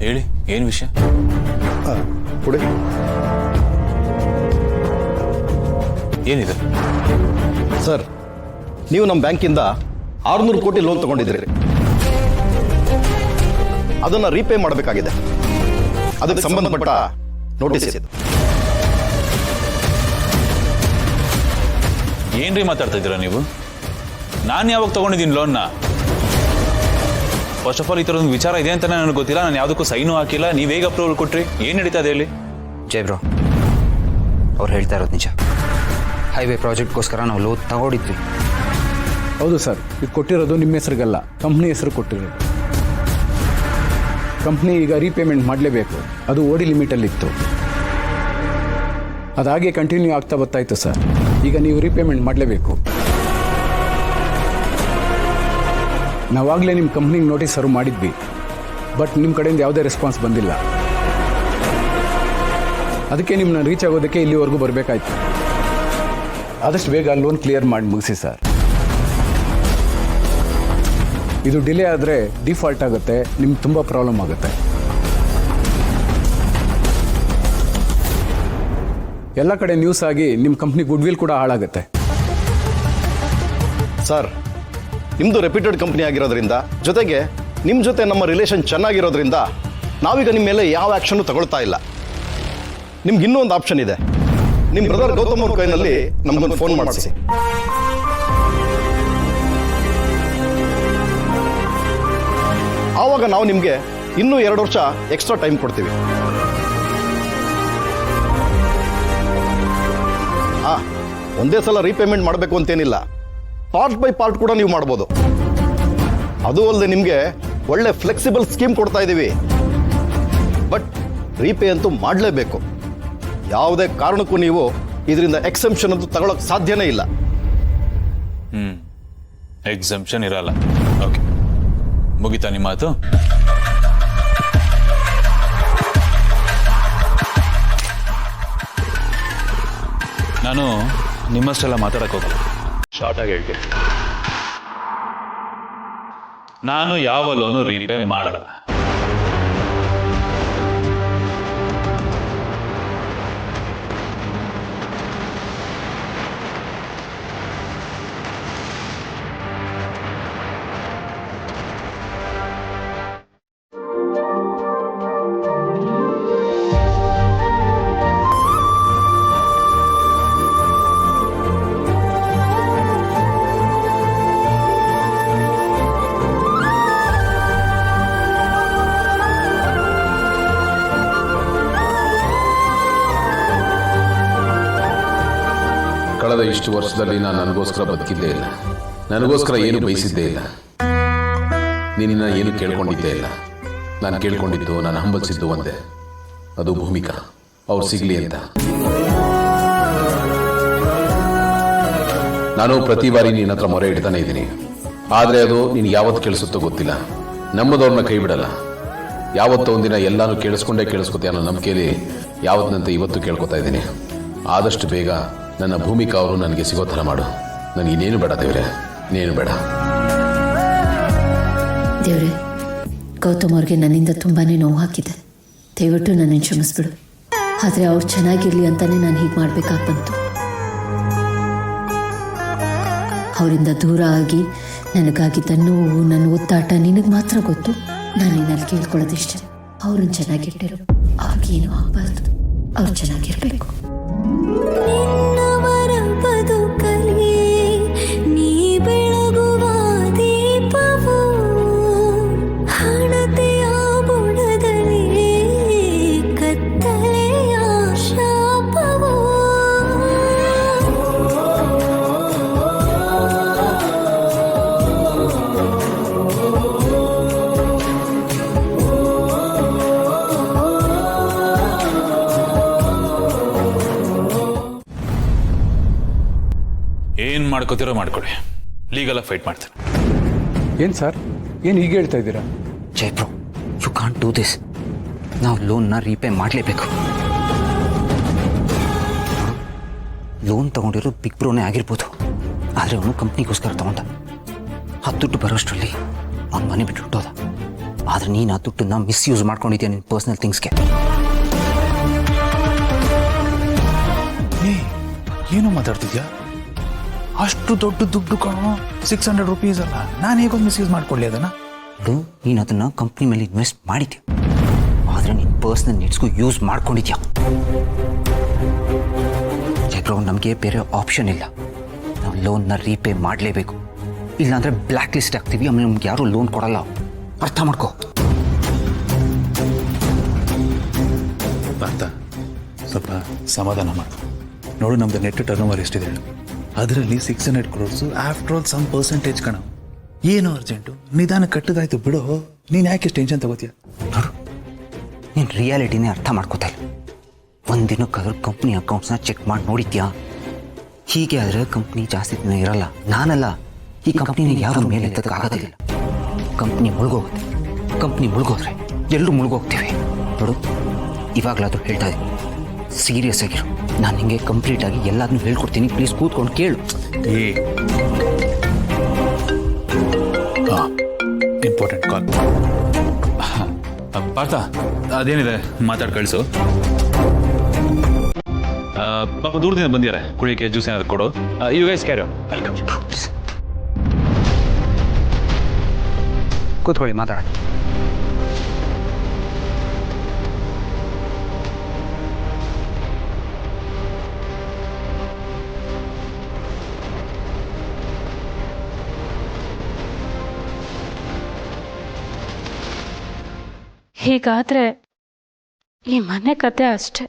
ಹೇಳಿ, ಏನು ವಿಷಯ? ಕೊಡಿ. ಏನಿದೆ ಸರ್, ನೀವು ನಮ್ಮ ಬ್ಯಾಂಕಿಂದ 600 ಕೋಟಿ ಲೋನ್ ತಗೊಂಡಿದ್ದೀರಿ. ಅದನ್ನು ರೀಪೇ ಮಾಡಬೇಕಾಗಿದೆ. ಅದಕ್ಕೆ ಸಂಬಂಧಪಟ್ಟ ನೋಟಿಸ್ ಇದು. ಏನ್ರಿ ಮಾತಾಡ್ತಾ ಇದ್ದೀರಾ ನೀವು? ನಾನು ಯಾವಾಗ ತಗೊಂಡಿದ್ದೀನಿ ಲೋನ್ನ? ಫಸ್ಟ್ ಆಫ್ ಆಲ್ ಈ ಥರದೊಂದು ವಿಚಾರ ಇದೆ ಅಂತ ನನಗೆ ಗೊತ್ತಿಲ್ಲ. ನಾನು ಯಾವುದಕ್ಕೂ ಸೈನು ಹಾಕಿಲ್ಲ. ನೀವು ಹೇಗೆ ಅಪ್ರೂವಲ್ ಕೊಟ್ರಿ? ಏನು ನಡೀತಾ ಇದೆ ಹೇಳಿ? ಜೈ ಬ್ರೋ, ಅವ್ರು ಹೇಳ್ತಾ ಇರೋದು ನಿಜ. ಹೈವೇ ಪ್ರಾಜೆಕ್ಟ್ಗೋಸ್ಕರ ನಾವು ಲೋನ್ ತಗೊಂಡಿದ್ವಿ. ಹೌದು ಸರ್, ಇದು ಕೊಟ್ಟಿರೋದು ನಿಮ್ಮ ಹೆಸರಿಗಲ್ಲ, ಕಂಪ್ನಿ ಹೆಸರು ಕೊಟ್ಟಿರೋದು. ಕಂಪ್ನಿ ಈಗ ರೀಪೇಮೆಂಟ್ ಮಾಡಲೇಬೇಕು. ಅದು ಓಡಿ ಲಿಮಿಟಲ್ಲಿತ್ತು. ಅದಾಗೆ ಕಂಟಿನ್ಯೂ ಆಗ್ತಾ ಬರ್ತಾಯಿತ್ತು ಸರ್. ಈಗ ನೀವು ರೀಪೇಮೆಂಟ್ ಮಾಡಲೇಬೇಕು. ನಾವಾಗಲೇ ನಿಮ್ಮ ಕಂಪ್ನಿಗೆ ನೋಟಿಸ್ ಸರ್ವ್ ಮಾಡಿದ್ವಿ, ಬಟ್ ನಿಮ್ಮ ಕಡೆಯಿಂದ ಯಾವುದೇ ರೆಸ್ಪಾನ್ಸ್ ಬಂದಿಲ್ಲ. ಅದಕ್ಕೆ ನಿಮ್ಮನ್ನ ರೀಚ್ ಆಗೋದಕ್ಕೆ ಇಲ್ಲಿವರೆಗೂ ಬರಬೇಕಾಯ್ತು. ಆದಷ್ಟು ಬೇಗ ಲೋನ್ ಕ್ಲಿಯರ್ ಮಾಡಿ ಮುಗಿಸಿ ಸರ್. ಇದು ಡಿಲೇ ಆದರೆ ಡಿಫಾಲ್ಟ್ ಆಗುತ್ತೆ, ನಿಮ್ಗೆ ತುಂಬ ಪ್ರಾಬ್ಲಮ್ ಆಗುತ್ತೆ. ಎಲ್ಲ ಕಡೆ ನ್ಯೂಸ್ ಆಗಿ ನಿಮ್ಮ ಕಂಪ್ನಿ ಗುಡ್ ವಿಲ್ ಕೂಡ ಹಾಳಾಗುತ್ತೆ. ಸರ್, ನಿಮ್ಮದು ರೆಪ್ಯೂಟೆಡ್ ಕಂಪ್ನಿ ಆಗಿರೋದ್ರಿಂದ, ಜೊತೆಗೆ ನಿಮ್ಮ ಜೊತೆ ನಮ್ಮ ರಿಲೇಷನ್ ಚೆನ್ನಾಗಿರೋದ್ರಿಂದ ನಾವೀಗ ನಿಮ್ಮ ಮೇಲೆ ಯಾವ ಆ್ಯಕ್ಷನ್ನು ತಗೊಳ್ತಾ ಇಲ್ಲ. ನಿಮ್ಗೆ ಇನ್ನೂ ಒಂದು ಆಪ್ಷನ್ ಇದೆ. ನಿಮ್ಮ ಬ್ರದರ್ ಗೌತಮ್ ಅವ್ರ ಕೈನಲ್ಲಿ ನಮಗೊಂದು ಫೋನ್ ಮಾಡಿಸಿ. ಆವಾಗ ನಾವು ನಿಮಗೆ ಇನ್ನೂ 2 ವರ್ಷ ಎಕ್ಸ್ಟ್ರಾ ಟೈಮ್ ಕೊಡ್ತೀವಿ. ಒಂದೇ ಸಲ ರೀಪೇಮೆಂಟ್ ಮಾಡಬೇಕು ಅಂತೇನಿಲ್ಲ. ಪಾರ್ಟ್ ಬೈ ಪಾರ್ಟ್ ಕೂಡ ನೀವು ಮಾಡ್ಬೋದು. ಅದು ಅಲ್ಲದೆ ನಿಮಗೆ ಒಳ್ಳೆ ಫ್ಲೆಕ್ಸಿಬಲ್ ಸ್ಕೀಮ್ ಕೊಡ್ತಾ ಇದ್ದೀವಿ. ಬಟ್ ರೀಪೇ ಅಂತೂ ಮಾಡಲೇಬೇಕು. ಯಾವುದೇ ಕಾರಣಕ್ಕೂ ನೀವು ಇದರಿಂದ ಎಕ್ಸೆಂಪ್ಷನ್ ಅಂತೂ ತಗೊಳ್ಳೋಕೆ ಸಾಧ್ಯನೇ ಇಲ್ಲ. ಎಕ್ಸಂಪ್ಷನ್ ಇರಲ್ಲ. ಓಕೆ, ಮುಗಿತಾ ನಿಮ್ಮ ಮಾತು? ನಾನು ನಿಮ್ಮಷ್ಟೆಲ್ಲ ಮಾತಾಡಕ್ಕೆ ಹೋಗಲ್ಲ. ಶಾರ್ಟ್ ಆಗಿ ಹೇಳ್ತೀನಿ, ನಾನು ಯಾವ ಲೋನು ರೀಪೇ ಮಾಡಲ್ಲ. ಕಳೆದ ಇಷ್ಟು ವರ್ಷದಲ್ಲಿ ನಾನು ನನಗೋಸ್ಕರ ಬದುಕಿದ್ದೇ ಇಲ್ಲ. ನನಗೋಸ್ಕರ ಏನು ಬಯಸಿದ್ದೇ ಇಲ್ಲ. ನಿನ್ನ ಏನು ಕೇಳ್ಕೊಂಡಿದ್ದೇ ಇಲ್ಲ. ನಾನು ಕೇಳ್ಕೊಂಡಿದ್ದು, ನಾನು ಹಂಬಲಿಸಿದ್ದು ಒಂದೇ, ಅದು ಭೂಮಿಕಾ ಅವ್ರು ಸಿಗಲಿ ಅಂತ. ನಾನು ಪ್ರತಿ ಬಾರಿ ನಿನ್ನ ಹತ್ರ ಮೊರೆ ಇಡ್ತಾನೆ ಇದ್ದೀನಿ. ಆದರೆ ಅದು ನೀನು ಯಾವತ್ತು ಕೇಳಿಸುತ್ತೋ ಗೊತ್ತಿಲ್ಲ. ನಮ್ಮದವ್ರನ್ನ ಕೈ ಬಿಡಲ್ಲ. ಯಾವತ್ತೋ ಒಂದಿನ ಎಲ್ಲಾನು ಕೇಳಿಸ್ಕೋತೆ ಅನ್ನೋ ನಂಬಿಕೆಯಲ್ಲಿ ಯಾವತ್ತಿನಂತೆ ಇವತ್ತು ಕೇಳ್ಕೊತಾ ಇದ್ದೀನಿ. ಆದಷ್ಟು ಬೇಗ ನನ್ನ ಭೂಮಿಕಾ ಅವರು ನನಗೆ ಸಿಗೋ ಥರ ಮಾಡು. ನನಗಿನ್ನೇನು ಬೇಡ ದೇವ್ರೆ, ಇನ್ನೇನು ಬೇಡ. ದೇವ್ರೆ, ಗೌತಮ್ ಅವ್ರಿಗೆ ನನ್ನಿಂದ ತುಂಬಾನೇ ನೋವು ಹಾಕಿದೆ. ದಯವಿಟ್ಟು ನನ್ನನ್ನು ಕ್ಷಮಿಸ್ಬಿಡು. ಆದರೆ ಅವ್ರು ಚೆನ್ನಾಗಿರ್ಲಿ ಅಂತಾನೆ ನಾನು ಹೀಗೆ ಮಾಡ್ಬೇಕಾಗಿ ಬಂತು. ಅವರಿಂದ ದೂರ ಆಗಿ ನನಗಾಗಿದ್ದ ನೋವು, ನನ್ನ ಒತ್ತಾಟ ನಿನಗೆ ಮಾತ್ರ ಗೊತ್ತು. ನಾನು ನಿನ್ನಲ್ಲಿ ಕೇಳ್ಕೊಳ್ಳೋದಿಷ್ಟೇ, ಅವ್ರನ್ನ ಚೆನ್ನಾಗಿಟ್ಟಿರು. ಆಗೇನು ಆಗಬಾರ್ದು, ಅವ್ರು ಚೆನ್ನಾಗಿರ್ಬೇಕು. ಏನು ಮಾಡ್ಕೋತಿರೋ ಮಾಡ್ಕೊಳ್ಳಿ, ಲೀಗಲಾಗಿ ಫೈಟ್ ಮಾಡ್ತೀನಿ. ಏನು ಸರ್, ಏನು ಹೀಗೆ ಹೇಳ್ತಾ ಇದ್ದೀರಾ? Jai bro, you can't do this. ನಾವು ಲೋನ್ನ ರೀಪೇ ಮಾಡಲೇಬೇಕು. ಲೋನ್ ತಗೊಂಡಿರೋ ಬಿಗ್ ಬ್ರೋನೇ ಆಗಿರ್ಬೋದು, ಆದರೆ ಅವನು ಕಂಪ್ನಿಗೋಸ್ಕರ ತಗೊಂಡ. 10 ದುಡ್ಡು ಬರೋಷ್ಟರಲ್ಲಿ ಅವ್ನು ಮನೆ ಬಿಟ್ಟು ಹುಟ್ಟೋದ. ಆದರೆ ನೀನು ಆ ದುಡ್ಡನ್ನ ಮಿಸ್ಯೂಸ್ ಮಾಡ್ಕೊಂಡಿದ್ಯಾ ನಿನ್ನ ಪರ್ಸ್ನಲ್ ಥಿಂಗ್ಸ್ಗೆ. ಏನು ಮಾತಾಡ್ತಿದ್ಯಾ? ಅಷ್ಟು ದೊಡ್ಡ ದುಡ್ಡು ಕಾಣೋ, 600 rupees ಅಲ್ಲ. ನಾನು ಹೇಗೊಂದು ಮಿಸ್ಯೂಸ್ ಮಾಡ್ಕೊಳ್ಳಿ ಅದನ್ನ? ನೀನು ಅದನ್ನು ಕಂಪ್ನಿ ಮೇಲೆ ಇನ್ವೆಸ್ಟ್ ಮಾಡಿದ್ಯಾ, ಆದರೆ ನಿನ್ನ ಪರ್ಸ್ನಲ್ ನೀಡ್ಸ್ಗೂ ಯೂಸ್ ಮಾಡ್ಕೊಂಡಿದ್ಯಾ. ಜಯಪ್ರಭು, ನಮಗೆ ಬೇರೆ ಆಪ್ಷನ್ ಇಲ್ಲ. ನಾವು ಲೋನ್ನ ರೀಪೇ ಮಾಡಲೇಬೇಕು, ಇಲ್ಲಾಂದರೆ ಬ್ಲ್ಯಾಕ್ ಲಿಸ್ಟ್ ಆಗ್ತೀವಿ. ಆಮೇಲೆ ನಮ್ಗೆ ಯಾರೂ ಲೋನ್ ಕೊಡಲ್ಲ. ಅರ್ಥ ಮಾಡ್ಕೋ. ಪಾರ್ಥ, ಸ್ವಲ್ಪ ಸಮಾಧಾನ ಮಾಡು. ನೋಡು, ನಮ್ದು ನೆಟ್ ಟರ್ನ್ ಓವರ್ ಎಷ್ಟಿದೆ, ಅದರಲ್ಲಿ 600 crores. After all some percentage ಕಣ. ಏನು ಅರ್ಜೆಂಟು? ನಿಧಾನ ಕಟ್ಟದಾಯ್ತು ಬಿಡು. ನೀನು ಯಾಕೆ ಟೆನ್ಷನ್ ತಗೋತೀಯ? ನೋಡು, ನೀನು ರಿಯಾಲಿಟಿನೇ ಅರ್ಥ ಮಾಡ್ಕೋತಾ ಇಲ್ಲ. ಒಂದಿನಕ್ಕಾದ್ರೂ ಕಂಪ್ನಿ ಅಕೌಂಟ್ಸ್ನ ಚೆಕ್ ಮಾಡಿ ನೋಡಿದ್ಯಾ? ಹೀಗೆ ಆದರೆ ಕಂಪ್ನಿ ಜಾಸ್ತಿ ದಿನ ಇರಲ್ಲ. ನಾನಲ್ಲ, ಈ ಕಂಪ್ನಿನ ಯಾರು ಮೇಲೆ ಎತ್ತಕ್ಕಾಗೋದಿಲ್ಲ. ಕಂಪ್ನಿ ಮುಳುಗೋಗುತ್ತೆ. ಕಂಪ್ನಿ ಮುಳುಗೋದ್ರೆ ಎಲ್ಲರೂ ಮುಳುಗೋಗ್ತೀವಿ. ನೋಡು, ಇವಾಗಲಾದ್ರೂ ಹೇಳ್ತಾ ಇದ್ದೀನಿ, ಸೀರಿಯಸ್ ಆಗಿರು. ನಾನು ನಿಮಗೆ ಕಂಪ್ಲೀಟಾಗಿ ಎಲ್ಲದನ್ನೂ ಹೇಳ್ಕೊಡ್ತೀನಿ. ಪ್ಲೀಸ್ ಕೂತ್ಕೊಂಡು ಕೇಳು. Important call. ಪಾರ್ಥ, ಅದೇನಿದೆ ಮಾತಾಡಿ ಕಳಿಸು. ಪಾಪ ದೂರದಿಂದ ಬಂದಿದ್ದಾರೆ, ಕುಡಿಯೋಕ್ಕೆ ಜ್ಯೂಸ್ ಏನಾದ್ರು ಕೊಡು. You guys carry on. Welcome. ಕೂತ್ಕೊಳ್ಳಿ, ಮಾತಾಡ. ಹೀಗಾದ್ರೆ ಈ ಮನೆ ಕತೆ ಅಷ್ಟೆ.